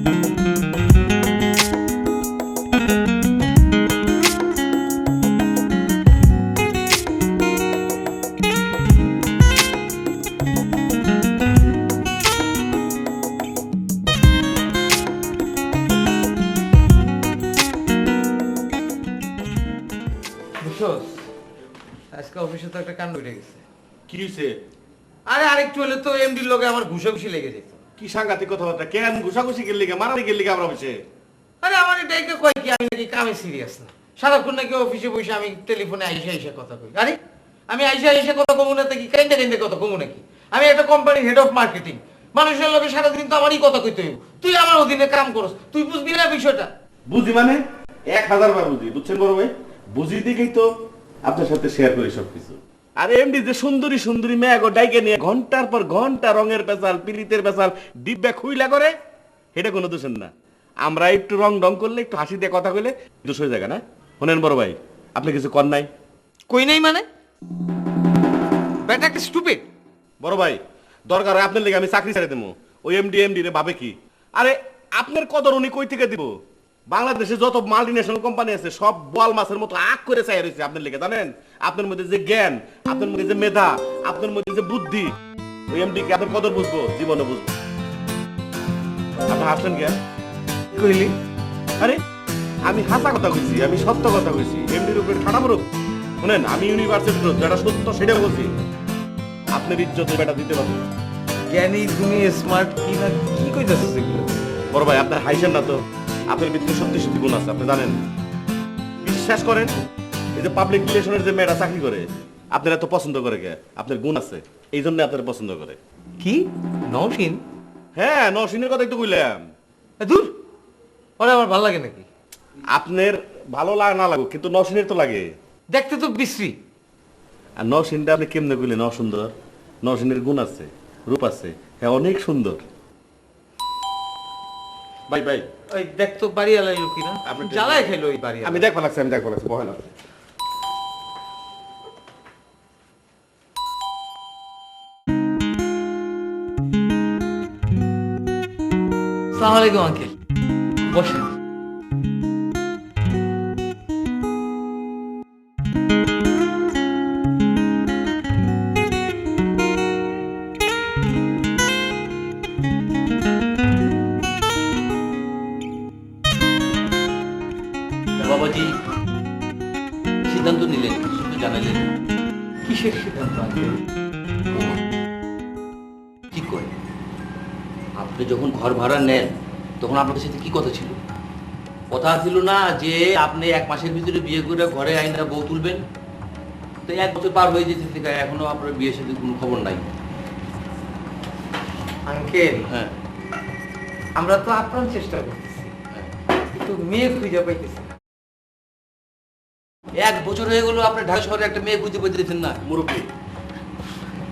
আজকে অফিসে তো একটা কাণ্ড ঘটে গেছে। কি হয়েছে? আরে আরেকটু হলে তো এমডির লগে আমার ঘুষাঘুষি লেগে যেত। কি সাংঘাতিক কথাবার্তা! কেন ঘুষাঘুষি গেলি কে, মারামারি গেলি কে আমরা অফিসে? আরে আমার এটাকে কয় কি আমি নাকি কামে সিরিয়াস না, সারাক্ষণ নাকি অফিসে বসে আমি টেলিফোনে আইসা কথা কই। আরে আমি আইসা কথা কমু না কি কাইন্দে কাইন্দে কথা কমু নাকি? আমি একটা কোম্পানির হেড অফ মার্কেটিং, মানুষের লগে সারাদিন তো আমারই কথা কইতে হইব। তুই আমার অধীনে কাম করস, তুই বুঝবি না বিষয়টা? বুঝি মানে 1000 বার বুঝি, বুঝছেন বড় ভাই? বুঝি দেখেই তো আপনার সাথে শেয়ার করি সবকিছু। আরে এমডি যে সুন্দরী সুন্দরী মেয়ে গো ডাইকে নিয়ে ঘন্টার পর ঘন্টা রঙের পেশাল পিরিতের পেশাল ডিব্বা খুইলা করে, এটা কোনো দোষের না। আমরা একটু রং ডং করলে, একটু হাসি দিয়ে কথা কইলে দোষ হয়ে যায় না? শোনেন বড় ভাই, আপনি কিছু কর নাই? কই নাই মানে? বেটা একটা স্টুপিড। বড় ভাই, দরকার হয় আপনার লেগে আমি চাকরি ছেড়ে দেবো। ওই এমডি রে ভাবে কি? আরে আপনার কদর উনি কই থেকে দিব? বাংলাদেশে যত মাল্টিন্যাশনাল কোম্পানি আছে সব বোয়াল মাছের মতো আগ করে চাই রয়েছে আপনার লেগে, জানেন? আপনার মধ্যে যে জ্ঞান, আপনার মধ্যে যে মেধা, আপনার মধ্যে যে বুদ্ধি, ওই এমডি কে আপনার কদর বুঝবো, জীবনে বুঝবো। আপনি হাসলেন কেন? কইলি? আরে আমি হাসা কথা কইছি, আমি সত্য কথা কইছি। এমডির উপরে ঠাড়া মরুক। শুনেন, আমি ইউনিভার্সিটির যেটা সত্য সেটা বলছি। আপনার ইজ্জত বেটা দিতে পারবো। জ্ঞানী গুণী স্মার্ট কি না কি কইতাছিস এগুলো? বড় ভাই, আপনার হাইছেন না তো? আপনার ভিতরে সত্যি সত্যি গুণ আছে, আপনি জানেন। বিশ্বাস করেন, এই যে পাবলিক রিলেশনের যে মেয়েরা চাকরি করে আপনার এত পছন্দ করে কে? আপনার গুণ আছে, এই জন্য আপনার পছন্দ করে। কি নওশিন? হ্যাঁ, নওশিনের কথা একটু কইলাম। দূর, ওরে আমার ভালো লাগে নাকি? আপনার ভালো লাগে না লাগুক, কিন্তু নওশিনের তো লাগে। দেখতে তো বিশ্রী। আর নওশিনটা আপনি কেমনে কইলেন অসুন্দর? নওশিনের গুণ আছে, রূপ আছে, হ্যাঁ অনেক সুন্দর। ভাই ভাই, ওই দেখ তো বাড়ি আলাইলো কিনা, আপনি জ্বালায় খেলো ওই বাড়ি। আমি দেখবা লাগছি, বহেন আপনি। আসসালামু আলাইকুম আঙ্কেল, বসেন। বাবাজি সিদ্ধান্ত নিলেন, শুধু জানালেন। কিসের সিদ্ধান্ত আঙ্কেল? কি করে? আপনি যখন ঘর ভাড়া নেন তখন আপনাদের সাথে কি কথা ছিল? কথা ছিল না যে আপনি 1 মাসের ভিতরে বিয়ে করে ঘরে আইনা বউ তুলবেন? তো 1 বছর পার হয়ে যেতে থেকে এখনো আপনার বিয়ের সাথে কোনো খবর নাই। আঙ্কেল, হ্যাঁ, আমরা তো আপ্রাণ চেষ্টা করতেছি, কিন্তু মেয়ে খুঁজে পাইতেছি না। 1 বছর হয়ে গেল আপনি ঢাকা শহরে একটা মেয়ে খুঁজে পেতেছেন না। মুরব্বী,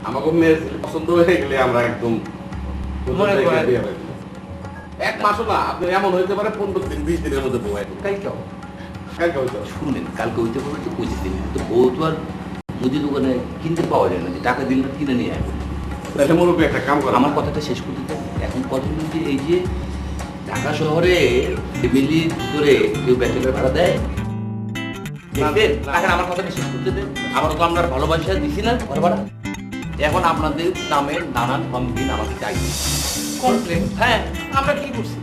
আমাকে মেয়ের পছন্দ হয়ে গেলে আমরা একদম মনে করেন 1 মাসও না, আপনি এমন হইতে পারে 15 দিন 20 দিনের মধ্যে বউ একদম। কালকে কালকে হইতে পারে। শুনলেন, কালকে হইতে পারবে তো 25 দিন, তো বউ তো আর মুদি দোকানে কিনতে পাওয়া যায় না যে টাকা দিন না কিনে নিয়ে আসবে। তাহলে মুরব্বী একটা কাম করেন। আমার কথাটা শেষ করতে দেন। এখন কথা হলো যে এই যে ঢাকা শহরে ফ্যামিলির ভিতরে কেউ ব্যাচেলর ভাড়া দেয়? দেখবেন, এখন আমার কথাটা শেষ করতে দেন। আমরা তো আমরা ভালোবাসা দিছি না ঘর ভাড়া। এখন আপনাদের নামে নানান ফর্মদিন আমাকে চাই। কমপ্লেন? হ্যাঁ, আমরা কি করছি?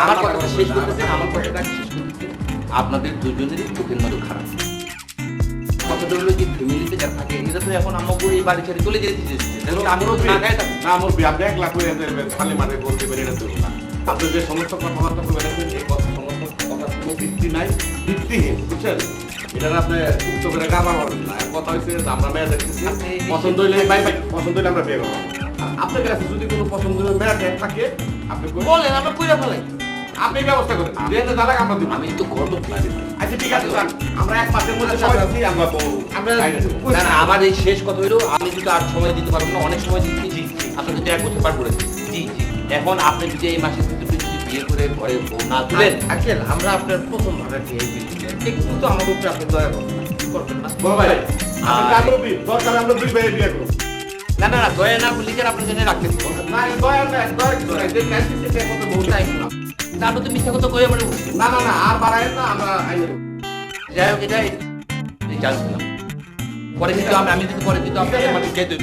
আমার কথাটা শেষ করতে দেন, আমার কথাটা শেষ করতে দেন। আপনাদের দুজনেরই চোখের নজর খারাপ। কথাটা হলো যে ফ্যামিলিতে যারা থাকে এরা তো এখন আমাকে এই বাড়ি ছেড়ে চলে যেতে চেয়েছে। আমি না গায়ে থাকি। না মুরব্বী, আপনি 1 লাখ করে দেবেন, খালি মাঠে বলতে পারেন এটা তো না। আপনি যে সমস্ত কথাবার্তা বলেন এই কথা সমস্ত কথা কোনো ভিত্তি নাই, ভিত্তিহীন, বুঝছেন? এটা আপনি উচ্চ করে গাবা পারবেন না। কথা হচ্ছে যে আমরা মেয়ে দেখতেছি, পছন্দ হইলে ভাই পছন্দ হইলে আমরা বিয়ে করবো। আপনার কাছে যদি কোনো পছন্দ মেয়ে থাকে আপনি বলেন, আমরা কইরা ফেলাই। আপনি ব্যবস্থা করেন, যেহেতু দাদা আমরা দিব। আমি তো গর্ব করি। আচ্ছা ঠিক আছে, আমরা 1 মাসের মধ্যে সবাই আছি, আমরা তো আমরা না না, আমার এই শেষ কথা হলো আমি কিন্তু আর সময় দিতে পারবো না, অনেক সময় দিচ্ছি। জি, আপনাকে তো 1 বছর পার করেছি। জি জি, এখন আপনি যদি এই মাসের ভিতরে যদি বিয়ে করে ঘরে বউ না তুলেন। আঙ্কেল, আমরা আপনার প্রথম ভাড়া দিয়ে দিচ্ছি, একটু তো আমার উপরে আপনি দয়া করবেন না? বড় ভাই, আপনি কামরবি দরকার আমরা 2 ভাই বিয়ে করব। না না না, দয়া না করলে কি আপনার জন্য রাখতে দিব? না দয়া না, দয়া কি দয়া? যে কাছে সে কত বউ টাইম না, তারপর তো মিথ্যা কথা কয়ে মানে না না না আর বাড়ায় না, আমরা আইনে দেবো। যাই হোক এটাই জানছিলাম পরে কিন্তু আমি যদি পরে কিন্তু আপনাকে মানে যেতে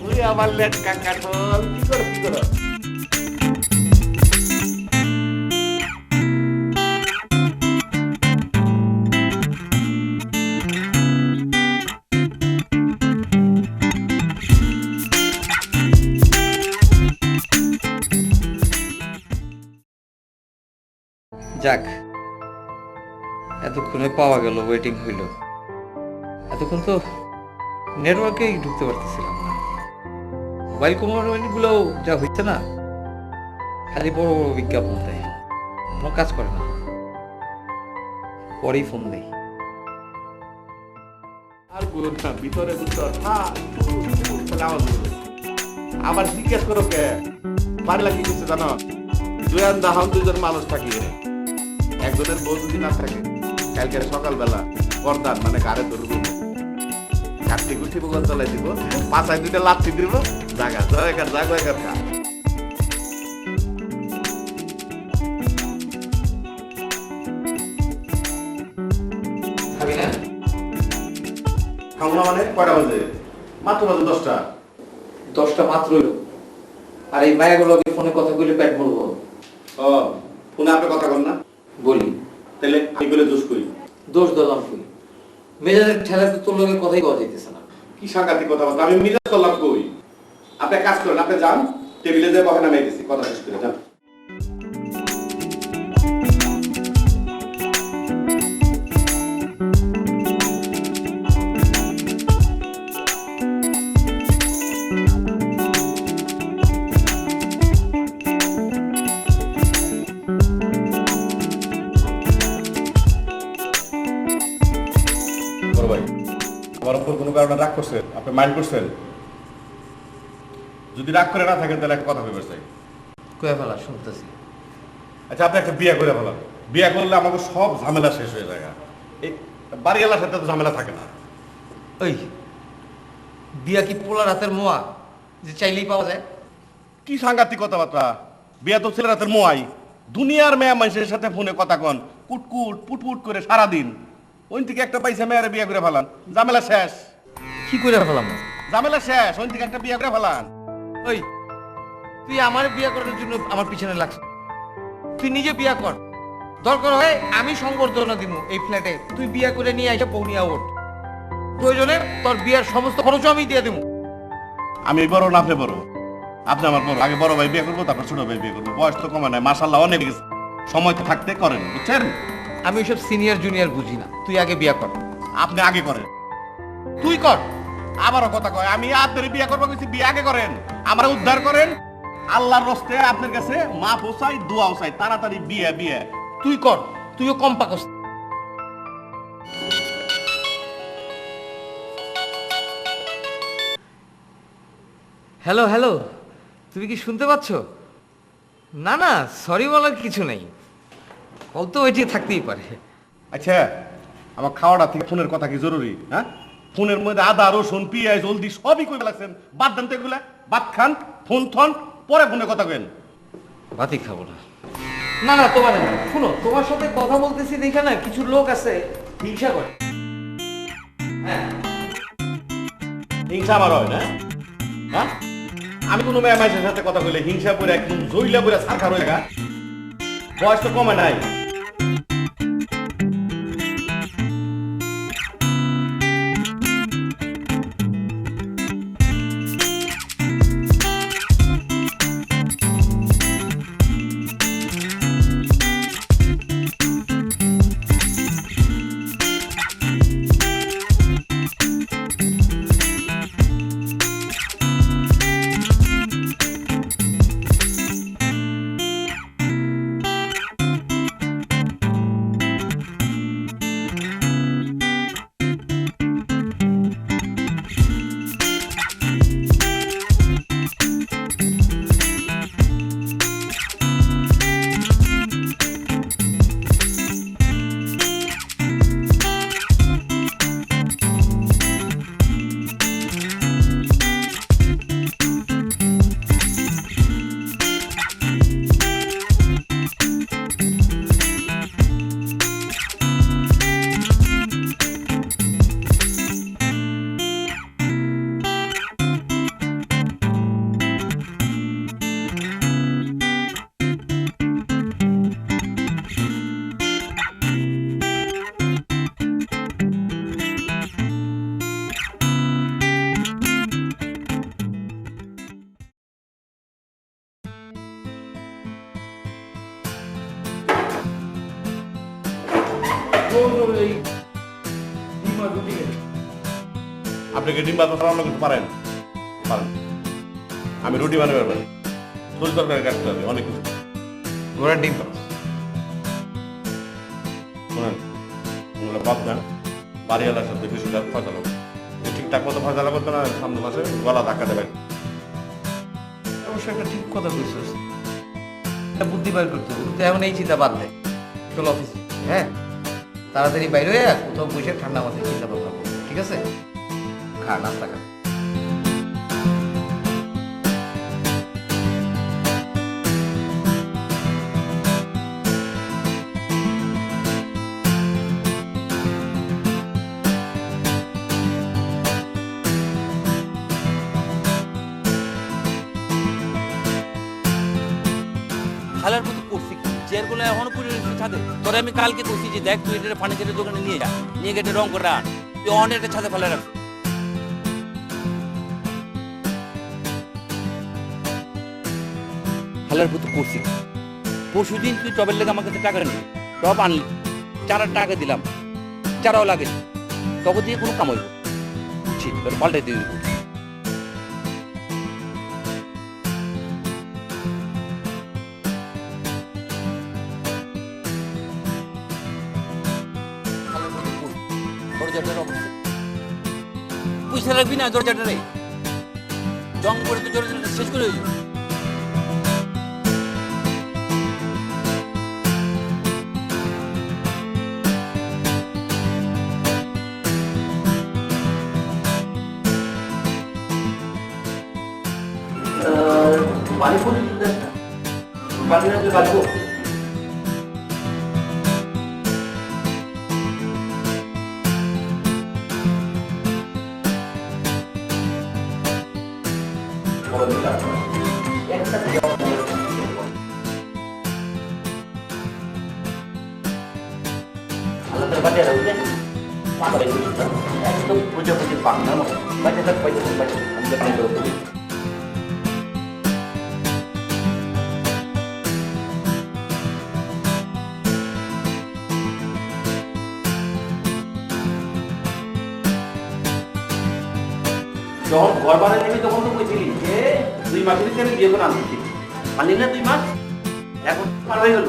ওরে আমার লেট কাকা ঢোল, কি করো কি করো? যাক, এতক্ষণে পাওয়া গেল, ওয়েটিং হইল। এতক্ষণ তো নেটওয়ার্কেই ঢুকতে পারতেছিলাম না। মোবাইল কোম্পানিগুলো যা হইছে না, খালি বড় বড় বিজ্ঞাপন দেয়, কোনো কাজ করে না। পরেই ফোন দেয়। আর বলো না, ভিতরে ভিতর তাহলে আওয়াজ হলো। আবার জিজ্ঞেস করো কে পারলা কি করছে জানো? দুয়ান দাহান দুজন মানুষ থাকি এখানে। একজনের বউ যদি না থাকে, কালকে সকালবেলা পর্দান মানে গাড়ে ধরবো, কাটতে গুটি বগল তলায় দিব, পাছায় দুইটা লাথি দিব, জাগা জয়কার জাগা খা। খাবি না? খাবো না মানে কয়টা বাজে? মাত্র বাজে 10টা। 10টা মাত্র হইল। আর এই মায়াগুলোকে ফোনে কথা বলে পেট বলবো। ও ফোনে আপনি কথা বল না? বলি তাহলে আমি বলে দোষ করি? দোষ দলাম কই? মেজাজের ঠেলাতে তোর লোকের কথাই কওয়া যাইতেছে না। কি সাংঘাতিক কথা বলতো, আমি মিজাজ করলাম কই? আপনি কাজ করেন, আপনি যান, টেবিলে যে বহে নামাই দিছি, কথা শেষ করে যান। বড় ভাই, আমার উপর কোনো কারণে রাগ করছেন? আপনি মাইন্ড করছেন? যদি রাগ করে না থাকেন তাহলে একটা কথা ভেবে চাই। কয়ে ফেলা শুনতেছি। আচ্ছা, আপনি একটা বিয়ে করে ফেলান। বিয়ে করলে আমাকে সব ঝামেলা শেষ হয়ে যায়। এই বাড়িওয়ালার সাথে তো ঝামেলা থাকে না। ওই বিয়া কি পোলার হাতের মোয়া যে চাইলেই পাওয়া যায়? কি সাংঘাতিক কথাবার্তা! বিয়ে তো ছেলের হাতের মোয়াই। দুনিয়ার মেয়ে মানুষের সাথে ফোনে কথা কন, কুটকুট পুটপুট করে সারাদিন। ওই থেকে একটা পয়সা মেয়েরে বিয়ে করে ফেলান, ঝামেলা শেষ। কি করে ফেলাম? ঝামেলা শেষ, ওই থেকে একটা বিয়ে করে ফেলান। ওই তুই আমার বিয়া করার জন্য আমার পিছনে লাগছ। তুই নিজে বিয়া কর, দরকার হয় আমি সংবর্ধনা দিব এই ফ্ল্যাটে। তুই বিয়া করে নিয়ে এসে পৌনিয়া ওঠ। প্রয়োজনে তোর বিয়ার সমস্ত খরচ আমি দিয়ে দেবো। আমি বড় না আপনি বড়? আপনি আমার বড়। আগে বড় ভাই বিয়ে করবো, তারপর ছোট ভাই বিয়ে করবো। বয়স তো কমে নাই, মাশাআল্লাহ অনেক গেছে। সময় তো থাকতে করেন, বুঝছেন? আমি ওইসব সিনিয়র জুনিয়র বুঝি না। তুই আগে বিয়া কর। আপনি আগে করেন। তুই কর। আবারও কথা কয়, আমি আপনার বিয়ে করবো কইছি, বিয়ে আগে করেন, আমার উদ্ধার করেন। আল্লাহর রস্তে আপনার কাছে মাফ চাই, দোয়াও চাই, তাড়াতাড়ি বিয়ে বিয়ে। তুই কর, তুইও কম পাকস। হ্যালো হ্যালো, তুমি কি শুনতে পাচ্ছ? না না, সরি বলার কিছু নেই। কল তো ওইটি থাকতেই পারে। আচ্ছা, আমার খাওয়াটা থেকে ফোনের কথা কি জরুরি? হ্যাঁ, ফোনের মধ্যে আদা রসুন পেঁয়াজ হলদি সবই কই লাগছেন। বাদ দেন তো এগুলা, বাদ খান, ফোন থন, পরে ফোনে কথা কেন? ভাতই খাবো না। না না, তোমার না। শুনো, তোমার সাথে কথা বলতেছি দেখে না কিছু লোক আছে হিংসা করে। হ্যাঁ, হিংসা আমার হয় না? হ্যাঁ, আমি কোনো মেয়ে মানুষের সাথে কথা বলে হিংসা করে একদম জইলা করে সারখার হয়ে গা। বয়স তো কমে নাই। আপনি কি ডিম ভাত রান্না করতে পারেন? পারেন। আমি রুটি বানাতে পারি, তরি তরকারি কাটতে পারি, অনেক কিছু। ঘোড়ার ডিম শোনেন, ওগুলো বাদ দেন, বাড়িওয়ালার সাথে বিষয়টা ফয়সালা করুন। ঠিকঠাক মতো ফয়সালা করতে না, সামনে মাসে গলা ধাক্কা দেবেন। অবশ্যই একটা ঠিক কথা কইছিস, বুদ্ধি বাইর করতে হবে। তুই এখন এই চিন্তা বাদ দে, চল অফিসে। হ্যাঁ, তাড়াতাড়ি বাইরে হয়ে কোথাও বসে ঠান্ডা মাথায় চিন্তা ভাবনা করবো, ঠিক আছে? খা, নাস্তা খা। খালার মতো করছি কি চেয়ারগুলো এখনো পুরো ছাদে তোরে আমি কালকে কইছি যে দেখ তুই এটা ফার্নিচারের দোকানে নিয়ে যা, নিয়ে গেটে রং করে আন, তুই অনেক ছাদে ফেলে রাখ। খালার মতো করছি পরশু দিন তুই টবের লেগে আমার কাছে টাকা নিয়ে টব আনলি, চারা টাকা দিলাম, চারাও লাগে তখন দিয়ে কোনো কাম হইব বুঝছি, পাল্টাই দিবি। পয়সা রাখবি না দরজাটা রে, জং করে তো জোরে শেষ করে দিবি। পানি পড়ে পানি রাখলে বাড়বো। একদম প্রজাপতির পাখনার মতো বাচ্চা থাক বাচ্চা থাক বাচ্চা আমি পানি দেবো। যখন ঘর বানাই নিবি তখন তো বলছিলি যে 2 মাসের ভিতরে আমি বিয়ে করে আনছি, মানলি না 2 মাস, এখন পার হয়ে গেল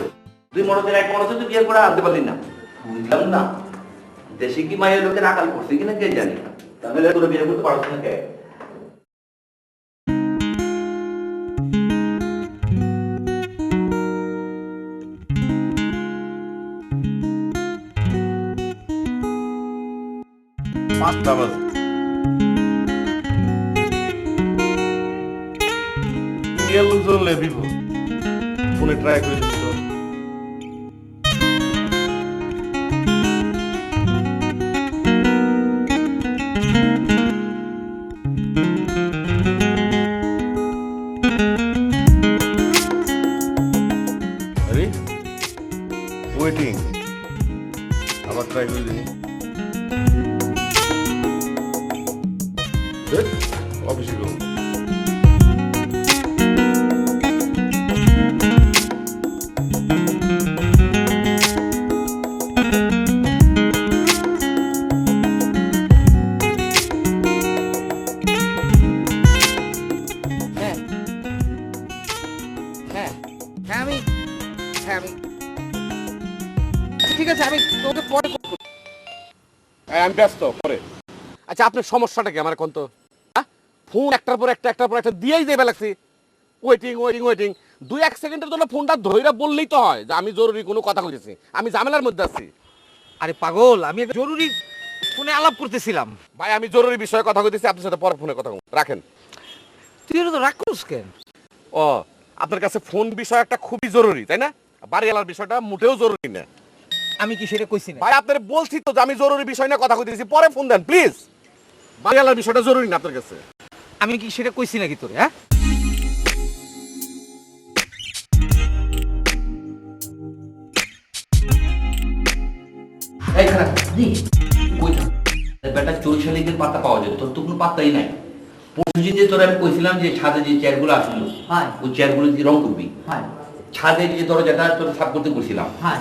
2 মরদের 1 মরদের তো বিয়ে করে আনতে পারলি না। বুঝলাম না দেশে কি মায়ের লোকের আকাল করছে কিনা কে জানি, তাহলে তোর বিয়ে করতে পারছ না কে? পাঁচটা বাজে ইন্ডিয়ার লোকজন লেবিব ফোনে ট্রাই করে দিচ্ছ। আরে ওয়েটিং, আবার ট্রাই করে দিই। অফিসে গো ঠিক আছে, আমি তোকে পরে call করব। আমি ব্যস্ত পরে। আচ্ছা আপনার সমস্যাটা কি আমার কোন তো ফোন একটার পর একটা দিয়েই যাবে লাগছি, ওয়েটিং ওয়েটিং ওয়েটিং। 2-1 সেকেন্ডের জন্য ফোনটা ধইরা বললেই তো হয় যে আমি জরুরি কোনো কথা কইতেছি, আমি ঝামেলার মধ্যে আছি। আরে পাগল, আমি একটা জরুরি ফোনে আলাপ করতেছিলাম। ভাই আমি জরুরি বিষয়ে কথা কইতেছি, আপনার সাথে পরে ফোনে কথা রাখেন। তুই এটা তো রাগ করিস কেন? ও আপনার কাছে ফোন বিষয় একটা খুবই জরুরি তাই না? বাড়িওয়ালার বিষয়টা মোটেও জরুরি না। আমি কি সেটা কইছি না? ভাই আপনার বলছি তো যে আমি জরুরি বিষয় নিয়ে কথা কইতেছি, পরে ফোন দেন প্লিজ। বাড়িওয়ালার বিষয়টা জরুরি না আপনার কাছে। আমি কি সেটা কইছি নাকি তোরে? হ্যাঁ, এই খারাপ জি কই না বেটা 40 শালিকের পাতা পাওয়া যায়, তোর তো কোনো পাত্তাই নাই। পরশুদিন যে তোরা আমি কইছিলাম যে ছাদে যে চেয়ারগুলো আসলো, হ্যাঁ ওই চেয়ারগুলো দিয়ে রং করবি। হ্যাঁ ছাদে যে দরজাটা তোর সাফ করতে কইছিলাম, হ্যাঁ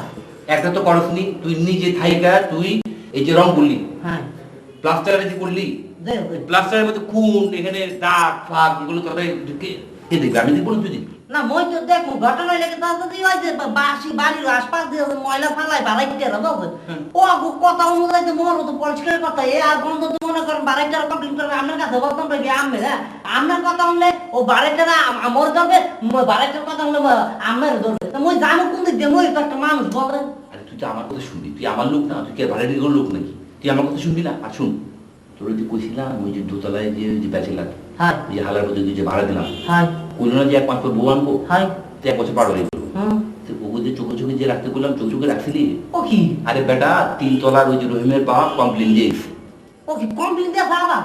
একটা তো করসনি, তুই নিজে থাইকা তুই এই যে রং করলি, হ্যাঁ প্লাস্টারের যে করলি প্লাস্টারের মধ্যে খুন এখানে দাগ ফাগ এগুলো তো কে দেখবে? আমি দেখবো না, তুই দেখবি? না মই তো দেখো ঘটনা লেগে তো যদি ওই যে বাসি বাড়ির আশপাশ দিয়ে ময়লা ফালাই বাড়াইতে হবে ও কথা অনুযায়ী তো মনে তো পরিষ্কার কথা এ আর বন্ধ তো মনে করেন বাড়িটার কমপ্লেন করবে আপনার কাছে বলতাম কি আমি হ্যাঁ আপনার কথা শুনলে ও বাড়িটারা আমার ধরবে বাড়িটার কথা শুনলে আমার ধরবে তো মই জানো কোন দিক দিয়ে মই তো একটা মানুষ বলেন। আরে তুই তো আমার কথা শুনবি, তুই আমার লোক না, তুই কে বাড়ির লোক নাকি? তুই আমার কথা শুনবি না? আর শুন, তোর যে কইছিলাম ওই যে দোতলায় যে ব্যাচেলার হ্যাঁ যে হালার মধ্যে যে ভাড়া দিলাম হ্যাঁ কইল না যে 1 মাস পর বউ আনবো, হ্যাঁ তুই 1 বছর পার হয়ে গেল। তো ওকে যে চোখে চোখে যে রাখতে বললাম চোখে চোখে রাখছিলি? ও কি আরে বেটা 3 তলার ওই যে রহিমের বাবা কমপ্লেন দিয়েছে। ও কি কমপ্লেন দিয়ে বাবা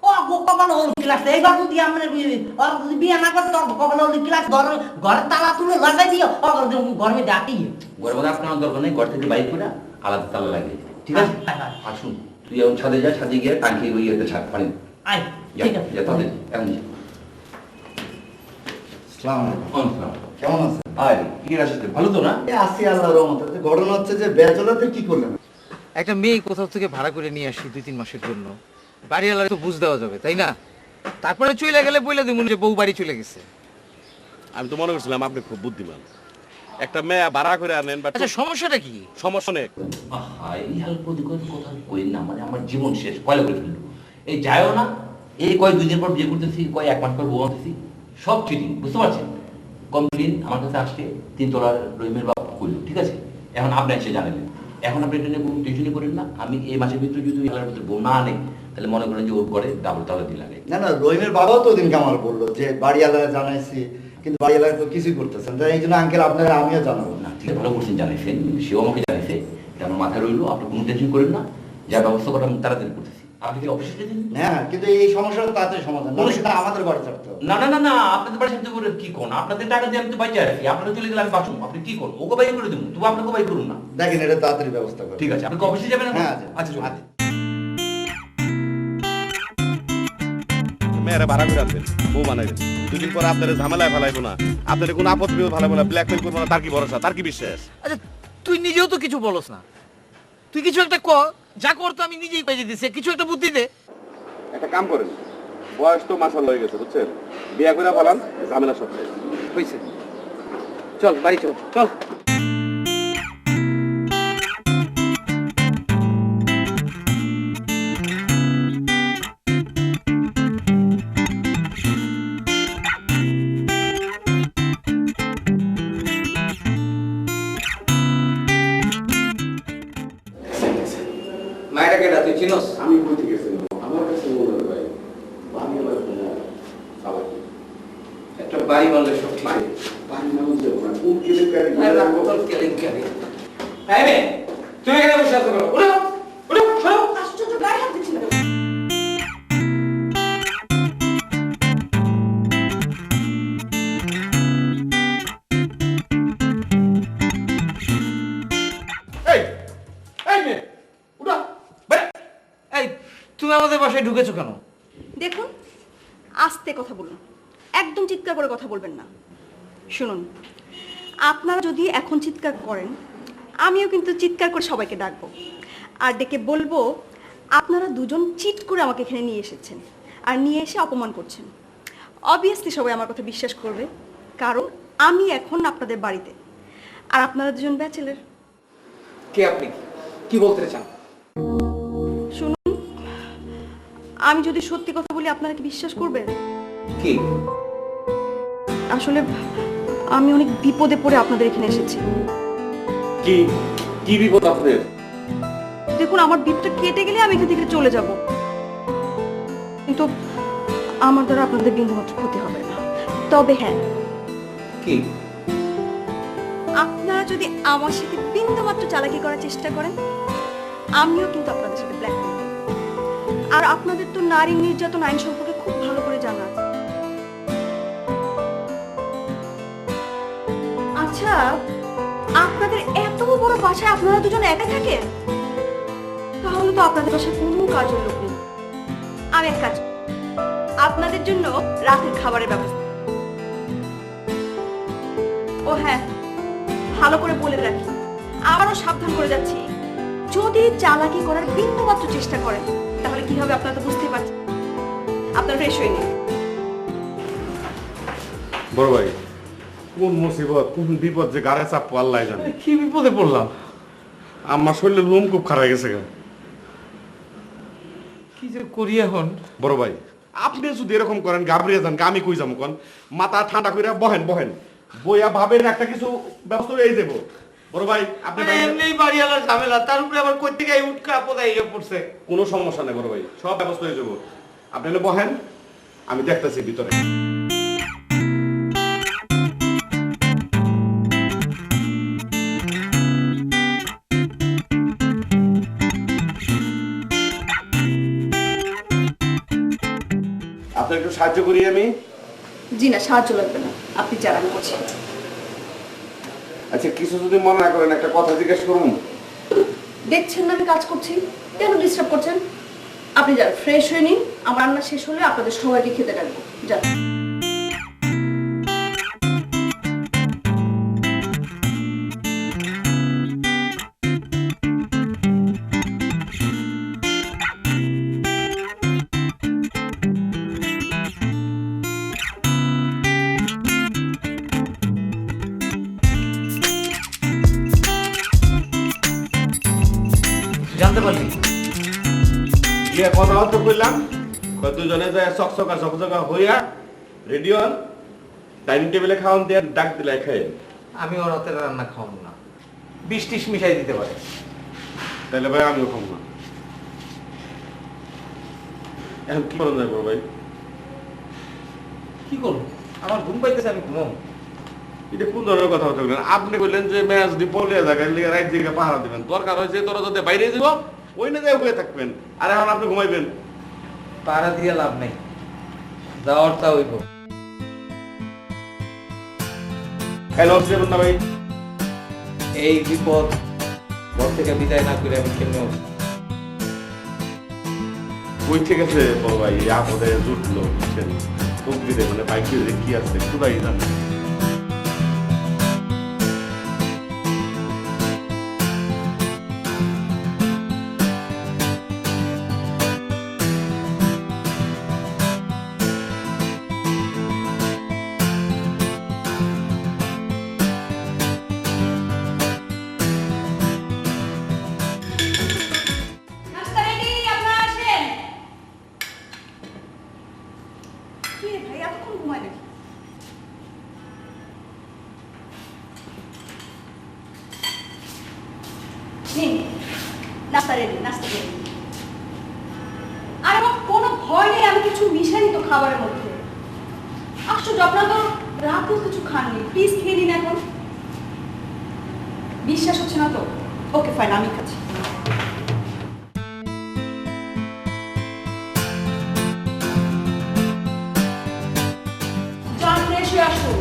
ও কপাল হল ক্লাস এইবার যদি আমরা ওরা যদি বিয়ে না করতো কপাল হল ক্লাস ঘরের তালা তুলে লাগাই দিও ঘরে ডাকি ঘরের মধ্যে আপনার দরকার নেই, ঘর থেকে বাইর করে আলাদা তালা লাগিয়ে দে, ঠিক আছে? আর শুন, তুই এখন ছাদে যা, ছাদে গিয়ে টাঙ্কি ওই ইয়েতে ছাদ পানি আয় যা, ঠিক আছে যা তাদের এখন যা। আসসালামু আলাইকুম। অনুসরণ। কেমন আছেন? আরে কি আসছে, ভালো তো না? এই আছি আল্লাহর রহমতে। তো ঘটনা হচ্ছে যে ব্যাচেলরদের কি করলেন? একটা মেয়ে কোথাও থেকে ভাড়া করে নিয়ে আসি 2-3 মাসের জন্য, বাড়িওয়ালা তো বুঝ দেওয়া যাবে তাই না? তারপরে চলে গেলে বলে দিব যে বউ বাড়ি চলে গেছে। আমি তো মনে করছিলাম আপনি খুব বুদ্ধিমান, একটা মেয়ে ভাড়া করে আনেন বা আচ্ছা সমস্যাটা কি? সমস্যা নেই। আহা, এই হালকা কথা কই না, মানে আমার জীবন শেষ পয়লা করে ফেললো। এই যায়ও না, এই কয় 2 দিন পর বিয়ে করতেছি, কয় 1 মাস পর বউ আনতেছি, সব চিটিং, বুঝতে পারছেন? কমপ্লেন আমার কাছে আসছে 3 তলার রহিমের বাবা করলো, ঠিক আছে? এখন আপনি এসে জানালেন, এখন আপনি এটা নিয়ে কোনো টেনশনই করেন না। আমি এই মাসের ভিতরে যদি এলাকার ভিতরে বউ না আনে তাহলে মনে করেন যে ওর ঘরে ডাবল তালা দিয়ে লাগে। না না, রহিমের বাবাও তো ওদিনকে আমার বললো যে বাড়িওয়ালারা জানাইছি, কিন্তু বাড়িওয়ালারা তো কিছুই করতেছেন। তাই এই জন্য আঙ্কেল আপনারা আমিও জানাবো না, ঠিক আছে, ভালো করছেন জানাইছেন, সেও আমাকে জানাইছে, এটা আমার মাথায় রইলো। আপনি কোনো টেনশন করেন না, যা ব্যবস্থা করা আমি তাড়াতাড়ি করতেছি। আপনি কি অফিসে যেতেন? হ্যাঁ, কিন্তু এই সমস্যাটা তাড়াতাড়ি সমাধান না, সেটা আমাদের ঘরে থাকতে হবে। না না না না, আপনাদের বাড়ি সাথে করে কি কোন? আপনাদের টাকা দিয়ে আমি তো বাইরে রাখি, আপনারা চলে গেলে আমি বাঁচুন। আপনি কি করুন? ওকে বাই করে দেবো, তবু আপনাকে বাই করুন না। দেখেন এটা তাড়াতাড়ি ব্যবস্থা করুন। ঠিক আছে, আপনি কি অফিসে যাবেন? হ্যাঁ, আচ্ছা চলুন। মেয়েরা ভাড়া করে আনবেন, বউ বানাইবেন, 2 দিন পরে আপনার ঝামেলায় ফেলাইবো না, আপনার কোনো আপদ বিপদ ফেলাইবো না, ব্ল্যাকমেল করবো না, তার কি ভরসা, তার কি বিশ্বাস? আচ্ছা তুই নিজেও তো কিছু বলস না, তুই কিছু একটা কর, যা কর তো আমি নিজেই পাইয়ে দিছি, কিছু একটা বুদ্ধি দে। একটা কাম করেন, বয়স তো মাসাল হয়ে গেছে বুঝছেন, বিয়ে করে ফেলান, ঝামেলা সব শেষ। হয়েছে, চল বাড়ি চল চল। মায়েরা কেটা তুই চিনোস? আমি বলতে গেছি আমার কাছে মনে হয় ভাই বাড়ি আমার চালাকি একটা বাড়ি বললে সব ঠিক আছে। বাড়ি মানুষ যাবো না, কোন কেলেঙ্কারি কেলেঙ্কারি। এই মেয়ে, তুমি এখানে বসে আছো কেন? উঠো, উঠো, সরো। আশ্চর্য গায়ে হাত দিচ্ছিল এই এই মেয়ে উঠা বেরে। এই তুমি আমাদের বাসায় ঢুকেছো কেন? দেখুন, আস্তে কথা বলুন, একদম চিৎকার করে কথা বলবেন না। শুনুন, আপনারা যদি এখন চিৎকার করেন আমিও কিন্তু চিৎকার করে সবাইকে ডাকবো, আর ডেকে বলবো আপনারা দুজন চিট করে আমাকে এখানে নিয়ে এসেছেন আর নিয়ে এসে অপমান করছেন। অবভিয়াসলি সবাই আমার কথা বিশ্বাস করবে, কারণ আমি এখন আপনাদের বাড়িতে আর আপনারা দুজন ব্যাচেলর। কে আপনি? কি বলতে চান? শুনুন, আমি যদি সত্যি কথা বলি আপনারা কি বিশ্বাস করবেন? কি? আসলে আমি অনেক বিপদে পড়ে আপনাদের এখানে এসেছি। কি কি বিপদ আপনাদের? দেখুন, আমার বিপদটা কেটে গেলে আমি এখান থেকে চলে যাব, কিন্তু আমার দ্বারা আপনাদের বিন্দুমাত্র ক্ষতি হবে না। তবে হ্যাঁ, কি? আপনারা যদি আমার সাথে বিন্দুমাত্র চালাকি করার চেষ্টা করেন আমিও কিন্তু আপনাদের সাথে ব্ল্যাকমেল করব। আর আপনাদের তো নারী নির্যাতন আইন সম্পর্কে খুব ভালো করে জানা আছে। আচ্ছা, আপনাদের এত বড় বাসায় আপনারা দুজন একা থাকেন? তাহলে তো আপনাদের বাসায় কোনো কাজের লোক নেই। আমি এক কাজ, আপনাদের জন্য রাতের খাবারের ব্যবস্থা। ও হ্যাঁ, ভালো করে বলে রাখি, আবারও সাবধান করে যাচ্ছি, যদি চালাকি করার বিন্দুমাত্র চেষ্টা করেন তাহলে কি হবে আপনারা তো বুঝতেই পারছেন। আপনারা ফ্রেশ হয়ে নিন। বড় ভাই, কোন মুসিবত কোন বিপদ যে গাড়ে চাপ আল্লাহ জানে। কি বিপদে পড়লাম? আমার শরীরের রুম খুব খারাপ গেছে গা। কি যে করি এখন? বড় ভাই, আপনি যদি এরকম করেন গাবড়িয়ে যান, আমি কই যাবো কোন? মাথা ঠান্ডা করে বহেন বহেন, বইয়া ভাবেন একটা কিছু ব্যবস্থা হয়ে যাবো। বড় ভাই, আপনি এমনি বাড়িওয়ালার ঝামেলা, তার উপরে আবার কই থেকে উঠকা পোদাই পড়ছে। কোনো সমস্যা নেই বড় ভাই, সব ব্যবস্থা হয়ে যাবো। আপনি হলে বহেন, আমি দেখতেছি ভিতরে। আপনার একটু সাহায্য করি আমি। জি না, সাহায্য লাগবে না, আপনি যান, আমি করছি। আচ্ছা, কিছু যদি মনে না করেন একটা কথা জিজ্ঞেস করুন। দেখছেন না আমি কাজ করছি, কেন ডিস্টার্ব করছেন? আপনি যান, ফ্রেশ হয়ে নিন, আমার রান্না শেষ হলে আপনাদের সবাইকে খেতে ডাকবো। যান। জানতে পারলি? ইয়ে কথাবার্তা বললাম, দুজনে যায় চকচকা চকচকা হইয়া রেডি হন, ডাইনিং টেবিলে খাওয়ান দিয়ে ডাক দিলে খাই। আমি ওর হাতের রান্না খাওয়াবো না, বিষ টিস মিশাই দিতে পারে। তাহলে ভাই আমিও খাবো না। এখন কি করা যায় বড় ভাই? কি করবো? আমার ঘুম পাইতেছে, আমি ঘুমাবো। এটা কোন ধরনের কথা বললেন? আপনি বললেন যে ম্যাচ দি পলিয়া জায়গায় লিগে রাইট দিকে পাহারা দিবেন, দরকার হয়েছে তোরা যদি বাইরে যাব ওই না যায় হয়ে থাকবেন, আর এখন আপনি ঘুমাইবেন। পাড়া দিয়ে লাভ নেই, যাওয়ার তা হইব। হ্যালো অবজেবন না ভাই, এই বিপদ ঘর থেকে বিদায় না করে আমি কেমনে উঠব? ওই ঠিক আছে বড় ভাই, এই আপদে জুটলো বুঝছেন, তকদিরে মানে বাইক দিয়ে কি আছে খুদাই জানে। নাস্তা রেডি, আপনারা আসেন। কি রে ভাই, এতক্ষণ ঘুমায় নাকি? নিন, নাস্তা রেডি, নাস্তা রেডি। আর আমার কোনো ভয় নেই, আমি কিছু মিশাইনি তো খাবারের মধ্যে। আশ্চর্য, আপনারা তো রাতেও কিছু খাননি, প্লিজ খেয়ে নিন এখন। বিশ্বাস হচ্ছে না তো? ওকে ফাইন, আমি খাচ্ছি। জন, ফ্রেশ হয়ে আসুন।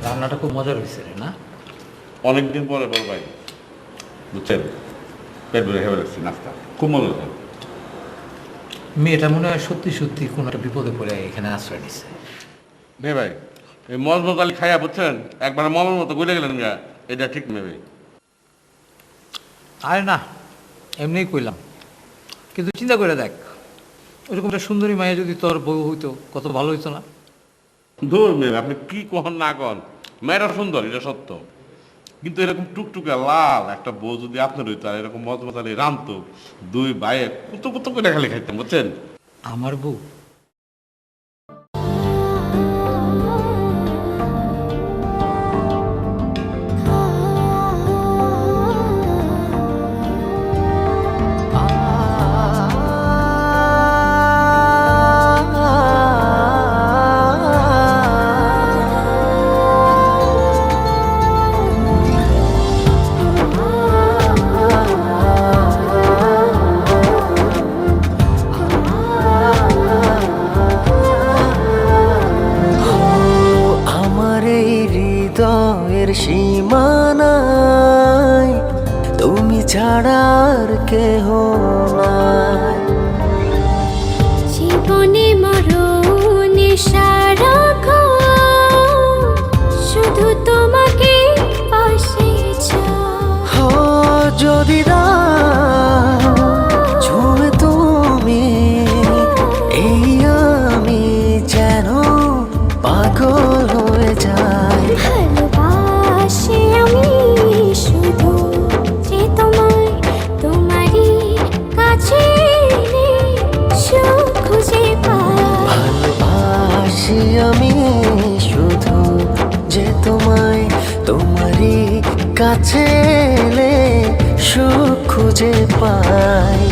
রান্নাটা খুব মজার হয়েছে রে, না? অনেকদিন পরে বড় ভাই বুঝছেন, পেট ভরে খেয়ে রাখছি নাস্তা, খুব মজা হয়েছে। মেয়েটা মনে হয় সত্যি সত্যি কোনো একটা বিপদে পড়ে এখানে আশ্রয় নিচ্ছে। নে ভাই, এই মজমত আলী খাইয়া বুঝছেন একবার মমের মতো গলে গেলেন গা, এটা ঠিক নেই ভাই। আরে না, এমনিই কইলাম, কিন্তু চিন্তা করে দেখ, ওরকম একটা সুন্দরী মায়া যদি তোর বউ হইতো কত ভালো হইতো না? ধুর মেয়ে, আপনি কি কখন না কন, মেয়েরা সুন্দর এটা সত্য, কিন্তু এরকম টুকটুকে লাল একটা বউ যদি আপনার হইতো আর এরকম মজমত আলী রামতো, দুই ভাইয়ে কুতো কুতো করে খালি খাইতাম বুঝছেন। আমার বউ আর কেহ নাই। জীবনে মরণে সারাক্ষণ শুধু তোমাকে পাশে চাই। ও যদি রাত ছুঁয়ে তুমি, এই আমি যেন পাগল হয়ে যাই। ভালোবাসি আমি শুধু যে তোমায়, তোমারই কাছে এলে সুখ খুঁজে পাই। ভালোবাসি আমি শুধু যে তোমায়, তোমারই কাছে এলে সুখ খুঁজে পাই।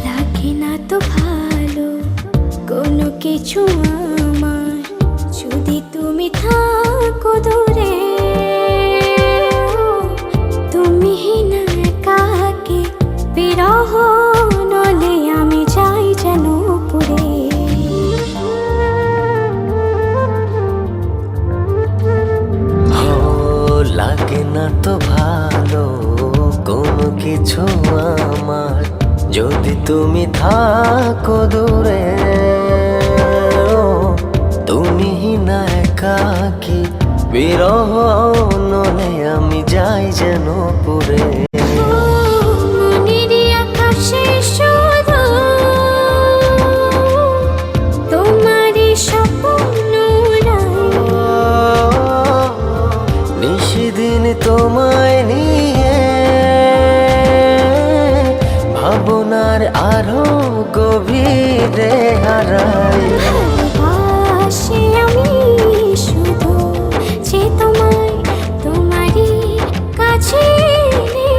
লাগে না তো ভালো কোনো কিছু আমার, যদি তুমি থাকো দূরে। তুমি না একাকে বিরহ নলে আমি যাই যেন পুরে। লাগে না তো ভালো কোনো কিছু আমার, যদি তুমি থাকো দূরে। তুমি না একাকি বিরহ নলে আমি যাই যেন পুরে। মনেরই আকাশে শুধু তোমারই স্বপ্ন নিশিদিন তোমায় নিয়ে ভাবনার আরো গভীরে হারাই। ভালোবাসি আমি শুধু যে তোমায়, তোমারই কাছে এলে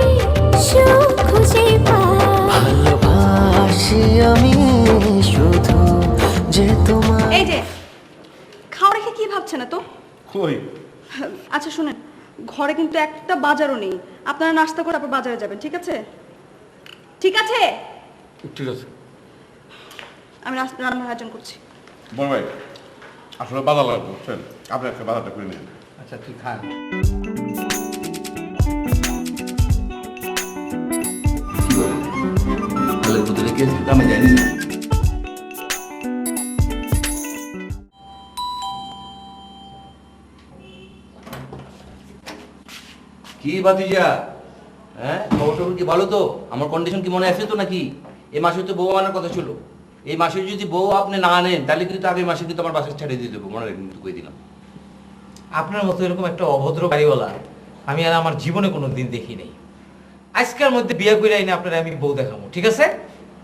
সুখ খুঁজে পাই। ভালোবাসি আমি শুধু যে তোমায়। এই যে খাওয়া রেখে কি ভাবছেন তো? কই আচ্ছা শুনেন, ঘরে কিন্তু একটা বাজারও নেই, আপনারা নাস্তা করে তারপর বাজারে যাবেন, ঠিক আছে? ঠিক আছে, ঠিক আছে। আমি রান্নার আয়োজন করছি। বড় ভাই আসলে বাধা লাগবে বুঝছেন, আপনি একটা বাধাটা করে নিন। আচ্ছা তুই খান। তাহলে বুদ্ধি কে আমি জানি না। কি ভাতিজা, হ্যাঁ খবর টবর কি ভালো তো? আমার কন্ডিশন কি মনে আছে তো নাকি? এই মাসে তো বউ আনার কথা ছিল। এই মাসে যদি বউ আপনি না আনেন তাহলে কিন্তু আগের মাসে কিন্তু আমার বাসা ছেড়ে দিয়ে দেবো, মনে রাখবেন, কিন্তু কই দিলাম। আপনার মতো এরকম একটা অভদ্র গাড়িওয়ালা আমি আর আমার জীবনে কোনো দিন দেখি নাই। আজকের মধ্যে বিয়ে করে আইনে আপনারা আমি বউ দেখাবো, ঠিক আছে?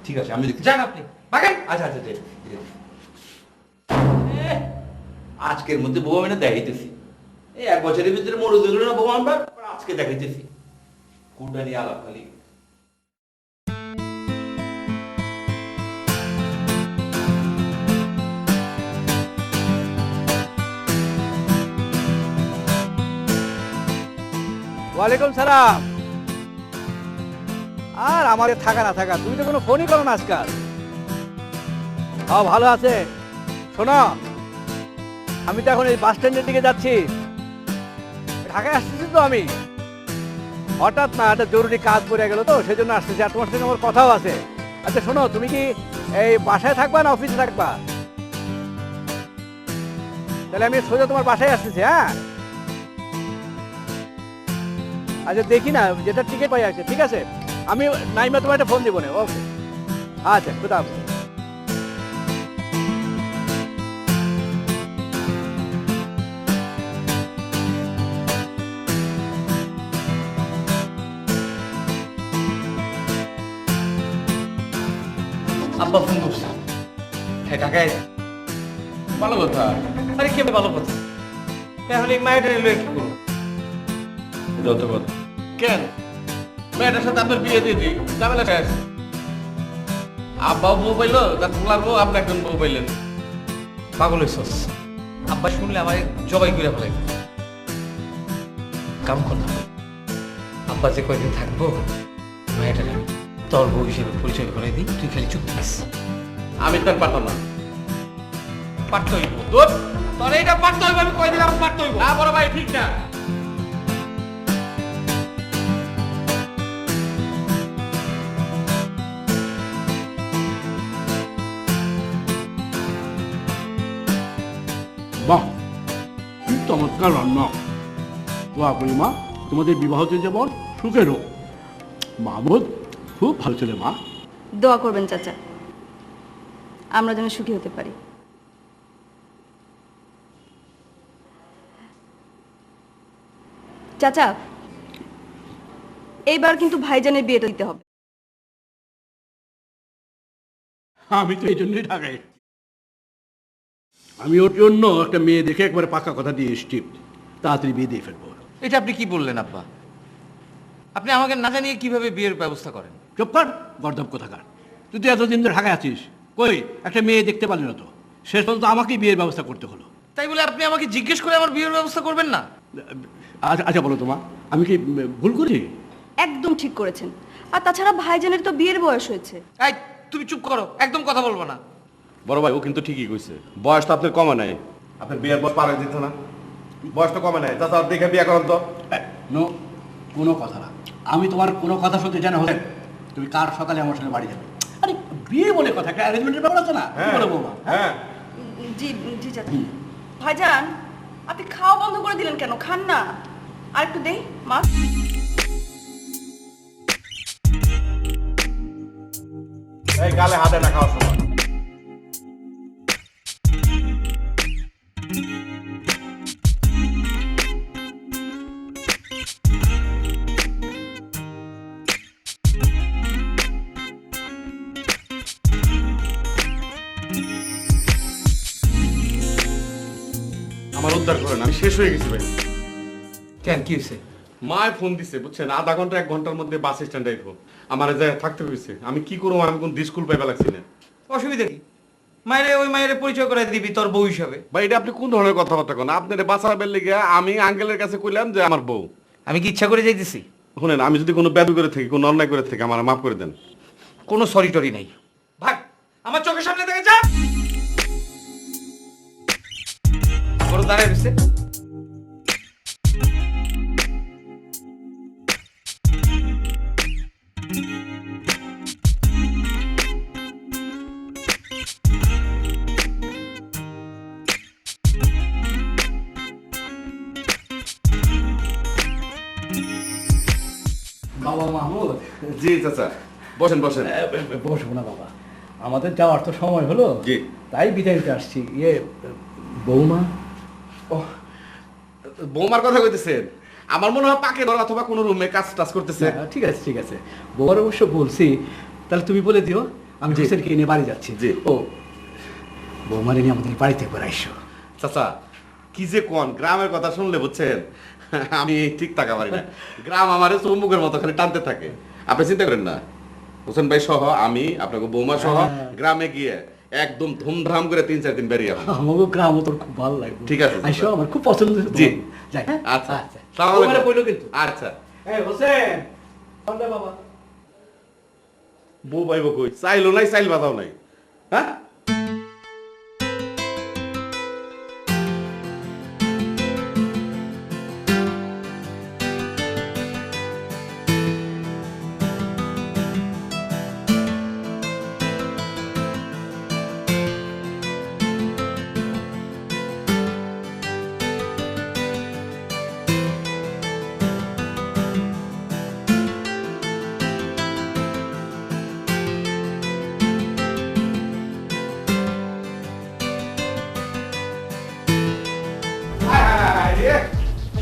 ঠিক আছে, আমি দেখছি। যান আপনি বাগান। আচ্ছা আচ্ছা ঠিক আছে। আজকের মধ্যে বউ আমি না দেখাইতেছি। এই 1 বছরের ভিতরে মরে দিল না বউ আমরা, আজকে দেখাইতেছি। কোনটা নিয়ে আলাপ খালি। ওয়ালাইকুম সালাম। আর আমাদের থাকা না থাকা, তুমি তো কোনো ফোনই করো না আজকাল। ভালো আছে। শোনো, আমি তো এখন এই বাস স্ট্যান্ডের দিকে যাচ্ছি, ঢাকায় আসতেছি তো আমি। হঠাৎ না একটা জরুরি কাজ পড়ে গেল তো, সেই জন্য আসতেছি। আর তোমার সঙ্গে আমার কথাও আছে। আচ্ছা শোনো, তুমি কি এই বাসায় থাকবা না অফিসে থাকবা? তাহলে আমি সোজা তোমার বাসায় আসতেছি। হ্যাঁ আচ্ছা দেখি না, যেটা টিকিট পাই আছে। ঠিক আছে, আমি নাইমা তোমার একটা ফোন দিব না। ওকে আচ্ছা, খুদা হাফেজ। আব্বা ফোন করছে, হ্যাঁ ঢাকায়। ভালো কথা। আরে কে ভালো কথা? এখন এই মায়ের লয়ে কি করবো? যত কথা কেন মেয়েটার সাথে আপনার বিয়ে দিয়ে দিই, ঝামেলা শেষ। আব্বাও বউ পাইলো, তার পোলার বউ, আপনি একজন বউ পাইলেন। পাগল হইছস। আব্বা শুনলে আমার জবাই করে ফেলে। কাম কর না, আব্বা যে কয়দিন থাকবো মায়েটাকে আমি তোর বউ হিসেবে পরিচয় করে দিই, তুই খালি চুপ থাকিস। আমি তো পারতাম না। পারতে হইব তোর, তোর এইটা পারতে হইব। আমি কয় দিলাম পারতে হইব না বড় ভাই ঠিক না। বাহ, কি চমৎকার রান্না! দোয়া করি মা তোমাদের বিবাহতে যেমন সুখের হোক। মাহমুদ খুব ভালো ছেলে মা। দোয়া করবেন চাচা, আমরা যেন সুখী হতে পারি। চাচা, এইবার কিন্তু ভাইজানের বিয়েটা দিতে হবে। আমি তো এই জন্যই ঢাকায় এসেছি। আমি ওর জন্য একটা মেয়ে দেখে একবারে পাকা কথা দিয়ে এসছি, তাড়াতাড়ি বিয়ে দিয়ে ফেলবো। এটা আপনি কি বললেন আব্বা? আপনি আমাকে না জানিয়ে কিভাবে বিয়ের ব্যবস্থা করেন? চুপ কর, গর্দব কোথাকার। তুই তো এতদিন ধরে ঢাকায় আছিস, কই একটা মেয়ে দেখতে পারলি না তো? শেষ পর্যন্ত আমাকেই বিয়ের ব্যবস্থা করতে হলো। তাই বলে আপনি আমাকে জিজ্ঞেস করে আমার বিয়ের ব্যবস্থা করবেন না? আচ্ছা আচ্ছা বলো তোমা, আমি কি ভুল করি? একদম ঠিক করেছেন। আর তাছাড়া ভাইজানের তো বিয়ের বয়স হয়েছে। এই তুমি চুপ করো, একদম কথা বলবো না। বড় ভাই ও কিন্তু ঠিকই কইছে, বয়স তো আপনার কমে নাই। আপনার বিয়ের বয়স পার হয়ে যেত না? বয়স তো কমে নাই। চাচা দেখে বিয়ে করেন তো। নো, কোনো কথা না। আমি তোমার কোনো কথা শুনতে চাই না। হোসেন, তুমি কার সকালে আমার সঙ্গে বাড়ি যাবে? আরে বিয়ে বলে কথা, একটা অ্যারেঞ্জমেন্টের ব্যাপার আছে না? কি বলে বৌমা? হ্যাঁ জি জি চাচা। ভাইজান, আপনি খাওয়া বন্ধ করে দিলেন কেন? খান না, আর একটু দেই মা। এই গালে হাতে না খাওয়ার সময়। আমার উদ্ধার করেন, আমি শেষ হয়ে গেছি ভাই। কেন, কি হয়েছে? মায় ফোন দিছে বুঝছেন, আধা ঘন্টা 1 ঘন্টার মধ্যে বাস স্ট্যান্ডে আইবো। আমার যায় থাকতে হয়েছে। আমি কি করবো, আমি কোন স্কুল পাইবা লাগছি না। অসুবিধা কি? ওই মায়ের পরিচয় করে দিবি তোর বউ হিসাবে। ভাই এটা আপনি কোন ধরনের কথাবার্তা কোন? আপনার বাঁচাবের লেগে আমি আঙ্কেলের কাছে কইলাম যে আমার বউ। আমি কি ইচ্ছা করে যাইতেছি? শুনেন, আমি যদি কোনো ব্যাধি করে থাকি, কোনো অন্যায় করে থাকি, আমার মাফ করে দেন। কোনো সরি টরি নাই। ভাগ আমার চোখের সামনে থেকে যা। বড় দাঁড়ায় রয়েছে। বাবা মাহমুদ। জি চাচা, বসেন বসেন। বসবো না বাবা, আমাদের যাওয়ার তো সময় হলো। জি। তাই বিদায় নিতে আসছি। বৌমা? বৌমার কথা কইতেছেন? আমার মনে হয় পাকে ঘর অথবা কোনো রুমে কাজ টাজ করতেছে। ঠিক আছে ঠিক আছে, বৌমার অবশ্য বলছি। তাহলে তুমি বলে দিও আমি হোসেনকে নিয়ে বাড়ি যাচ্ছি। জি। ও বৌমারে নিয়ে আমাদের বাড়িতে একবার আইসো। চাচা কি যে কোন, গ্রামের কথা শুনলে বুঝছেন আমি ঠিক থাকা পারি না। গ্রাম আমারে চৌমুখের মতো খালি টানতে থাকে। আপনি চিন্তা করেন না, হোসেন ভাই সহ আমি আপনাকে বৌমা সহ গ্রামে গিয়ে একদম ধুমধাম করে 3-4 দিন বেরিয়ে আসবো। আমাকে গ্রাম তোর খুব ভালো লাগবে। ঠিক আছে আইসো, আমার খুব পছন্দ হয়েছে। জি। যাই। আচ্ছা আচ্ছা। সালাম বৌমারে আলাইকুম। কইলো কিন্তু। আচ্ছা। এই হোসেন, সন্ধ্যা বাবা। বউ পাইব কই? চাইলো নাই, চাইল বাজাও নাই। হ্যাঁ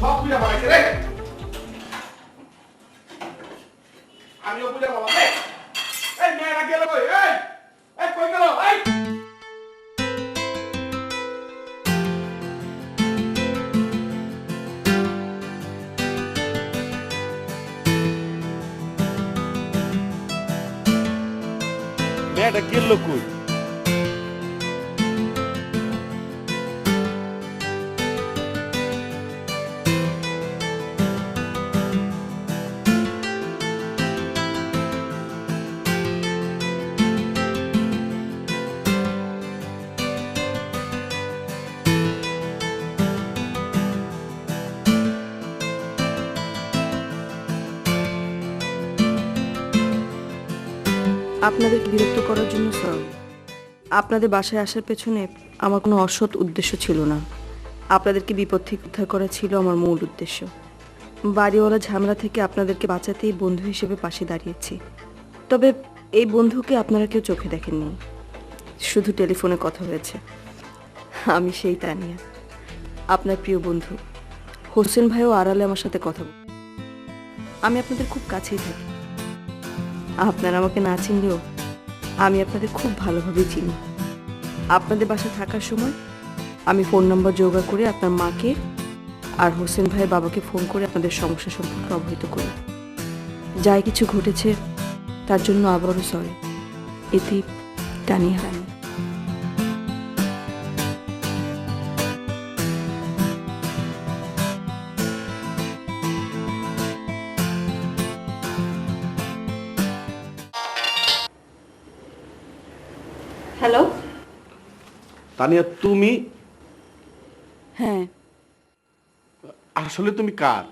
সব পূজা বানাইছে রে। আমিও পূজা বাবা। এই মেয়েরা গেল কই? এই কই গেল? এই মেয়েটা গেল কই? আপনাদেরকে বিরক্ত করার জন্য সরি। আপনাদের বাসায় আসার পেছনে আমার কোনো অসৎ উদ্দেশ্য ছিল না। আপনাদেরকে বিপদ থেকে উদ্ধার করা ছিল আমার মূল উদ্দেশ্য। বাড়িওয়ালা ঝামেলা থেকে আপনাদেরকে বাঁচাতেই বন্ধু হিসেবে পাশে দাঁড়িয়েছি। তবে এই বন্ধুকে আপনারা কেউ চোখে দেখেননি, শুধু টেলিফোনে কথা হয়েছে। আমি সেই তানিয়া, আপনার প্রিয় বন্ধু। হোসেন ভাইও আড়ালে আমার সাথে কথা বলে। আমি আপনাদের খুব কাছেই থাকি। আপনারা আমাকে না চিনলেও আমি আপনাদের খুব ভালোভাবে চিনি। আপনাদের বাসায় থাকার সময় আমি ফোন নাম্বার জোগাড় করে আপনার মাকে আর হোসেন ভাইয়ের বাবাকে ফোন করে আপনাদের সমস্যা সম্পর্কে অবহিত করি। যাই কিছু ঘটেছে তার জন্য আবারও সরি। এটি তানিয়া। হ্যালো। তানিয়া, তুমি হ্যাঁ, আসলে তুমি কার?